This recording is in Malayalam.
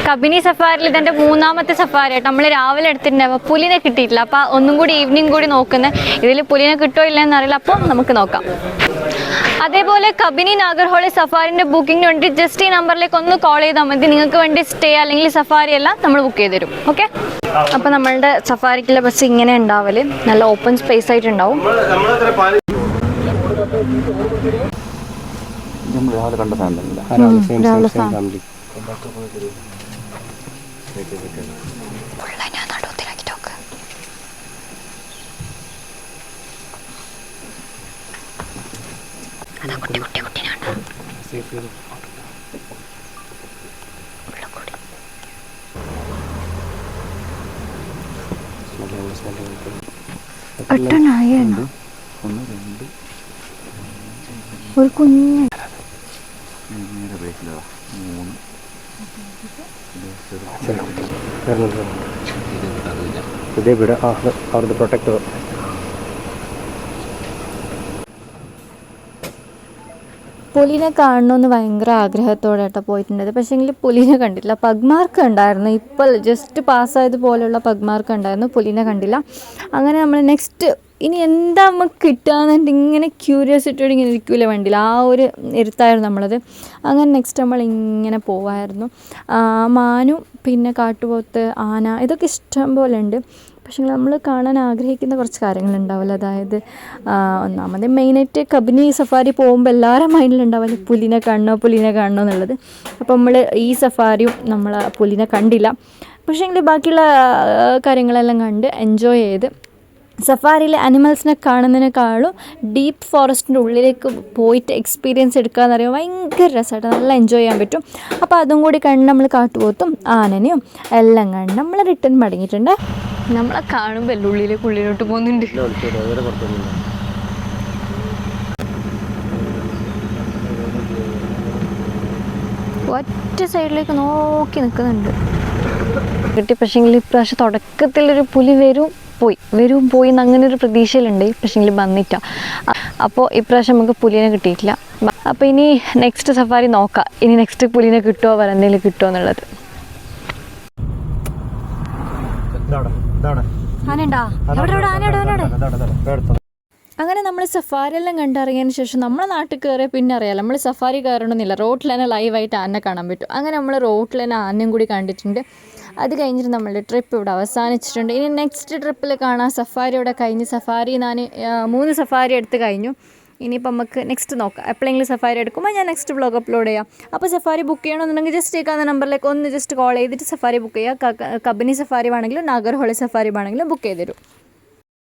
കബിനി സഫാരിയിൽ ഇതെൻ്റെ മൂന്നാമത്തെ സഫാരി ആയിട്ട് നമ്മൾ രാവിലെ എടുത്തിട്ടുണ്ടാവും. പുലിനെ കിട്ടിയിട്ടില്ല. അപ്പോൾ ഒന്നും കൂടി ഈവനിങ് കൂടി നോക്കുന്നത്. ഇതിൽ പുലിനെ കിട്ടുമോ ഇല്ലയെന്ന് അറിയില്ല. അപ്പോൾ നമുക്ക് നോക്കാം. അതേപോലെ കബിനി നാഗർഹോളി സഫാരിൻ്റെ ബുക്കിങ്ങിന് വേണ്ടി ജസ്റ്റ് ഈ നമ്പറിലേക്ക് ഒന്ന് കോൾ ചെയ്താൽ മതി. നിങ്ങൾക്ക് വേണ്ടി സ്റ്റേ അല്ലെങ്കിൽ സഫാരി എല്ലാം നമ്മൾ ബുക്ക് ചെയ്ത് തരും. ഓക്കെ. അപ്പോൾ നമ്മളുടെ സഫാരിക്കുള്ള ബസ് ഇങ്ങനെ ഉണ്ടാവല്, നല്ല ഓപ്പൺ സ്പേസ് ആയിട്ടുണ്ടാവും. ഒരു കുഞ്ഞ് ഇതേ വീട് അവരുടെ പ്രൊട്ടക്ടർ. പുലിനെ കാണണമെന്ന് ഭയങ്കര ആഗ്രഹത്തോടെ കേട്ടോ പോയിട്ടുണ്ടത്. പക്ഷേങ്കിൽ പുലിനെ കണ്ടില്ല. പഗ്മാർക്ക് ഉണ്ടായിരുന്നു, ഇപ്പോൾ ജസ്റ്റ് പാസ്സായതുപോലെയുള്ള പഗ്മാർക്ക് ഉണ്ടായിരുന്നു, പുലിനെ കണ്ടില്ല. അങ്ങനെ നമ്മൾ നെക്സ്റ്റ് ഇനി എന്താ നമുക്ക് കിട്ടുകയെന്നുണ്ട് ഇങ്ങനെ ക്യൂരിയോസിറ്റിയോട് ഇങ്ങനെ ഇരിക്കില്ല വേണ്ടില്ല. ആ ഒരു ഇരുത്തായിരുന്നു നമ്മളത്. അങ്ങനെ നെക്സ്റ്റ് നമ്മൾ ഇങ്ങനെ പോവായിരുന്നു. മാനും പിന്നെ കാട്ടുപോത്ത്, ആന, ഇതൊക്കെ ഇഷ്ടം പോലെ ഉണ്ട്. പക്ഷേ നമ്മൾ കാണാൻ ആഗ്രഹിക്കുന്ന കുറച്ച് കാര്യങ്ങളുണ്ടാവില്ല. അതായത് ഒന്നാമത് മെയിനായിട്ട് കബിനി സഫാരി പോകുമ്പോൾ എല്ലാവരും മൈൻഡിലുണ്ടാവില്ല പുലിനെ കാണണോ എന്നുള്ളത്. അപ്പോൾ നമ്മൾ ഈ സഫാരിയും നമ്മൾ പുലിനെ കണ്ടില്ല. പക്ഷേ ബാക്കിയുള്ള കാര്യങ്ങളെല്ലാം കണ്ട് എൻജോയ് ചെയ്ത് സഫാരിയിലെ അനിമൽസിനെ കാണുന്നതിനേക്കാളും ഡീപ്പ് ഫോറസ്റ്റിൻ്റെ ഉള്ളിലേക്ക് പോയിട്ട് എക്സ്പീരിയൻസ് എടുക്കുക എന്ന് പറയുമ്പോൾ ഭയങ്കര രസമായിട്ട് നല്ല എൻജോയ് ചെയ്യാൻ പറ്റും. അപ്പോൾ അതും കൂടി കണ്ട് നമ്മൾ കാട്ടുപോത്തും ആനനെയും എല്ലാം കണ്ട് നമ്മൾ റിട്ടേൺ മടങ്ങിയിട്ടുണ്ട്. നമ്മളെ കാണുമ്പോൾ ഉള്ളിലോട്ട് പോകുന്നുണ്ട്. ഒറ്റ സൈഡിലേക്ക് നോക്കി നിൽക്കുന്നുണ്ട് കിട്ടി. പക്ഷേങ്കിൽ ഇപ്രാവശ്യം തുടക്കത്തിലൊരു പുലി വരും പോയി എന്ന് അങ്ങനെ ഒരു പ്രതീക്ഷയിലുണ്ട്. പക്ഷേങ്കിൽ വന്നിട്ട. അപ്പോൾ ഇപ്രാവശ്യം നമുക്ക് പുലിനെ കിട്ടിയിട്ടില്ല. അപ്പോൾ ഇനി നെക്സ്റ്റ് സഫാരി നോക്കാം. ഇനി നെക്സ്റ്റ് പുലിനെ കിട്ടുമോ എന്തെങ്കിലും കിട്ടുമോ എന്നുള്ളത്. അങ്ങനെ നമ്മൾ സഫാരിയെല്ലാം കണ്ടിറങ്ങിയതിന് ശേഷം നമ്മളെ നാട്ടിൽ കയറിയ പിന്നെ അറിയാം നമ്മൾ സഫാരി കയറണമെന്നില്ല. റോട്ടിൽ തന്നെ ലൈവായിട്ട് ആനയെ കാണാൻ പറ്റും. അങ്ങനെ നമ്മൾ റോട്ടിൽ തന്നെ ആനയും കൂടി കണ്ടിട്ടുണ്ട്. അത് കഴിഞ്ഞിട്ട് നമ്മളുടെ ട്രിപ്പ് ഇവിടെ അവസാനിച്ചിട്ടുണ്ട്. ഇനി നെക്സ്റ്റ് ട്രിപ്പിൽ കാണാം. സഫാരി ഇവിടെ കഴിഞ്ഞ് ഞാൻ 3 സഫാരി എടുത്ത് കഴിഞ്ഞു. ഇനിയിപ്പോൾ നമുക്ക് നെക്സ്റ്റ് നോക്കാം. എപ്പോഴെങ്കിലും സഫാരി എടുക്കുമ്പോൾ ഞാൻ നെക്സ്റ്റ് വ്ളോഗ് അപ്ലോഡ് ചെയ്യാം. അപ്പോൾ സഫാരി ബുക്ക് ചെയ്യണമെന്നുണ്ടെങ്കിൽ ജസ്റ്റ് കേൾക്കാവുന്ന നമ്പറിലേക്ക് ഒന്ന് ജസ്റ്റ് കോൾ ചെയ്തിട്ട് സഫാരി ബുക്ക് ചെയ്യുക. കബിനി സഫാരി വേണമെങ്കിലും നാഗർഹോളി സഫാരി വേണമെങ്കിലും ബുക്ക് ചെയ്ത് തരും.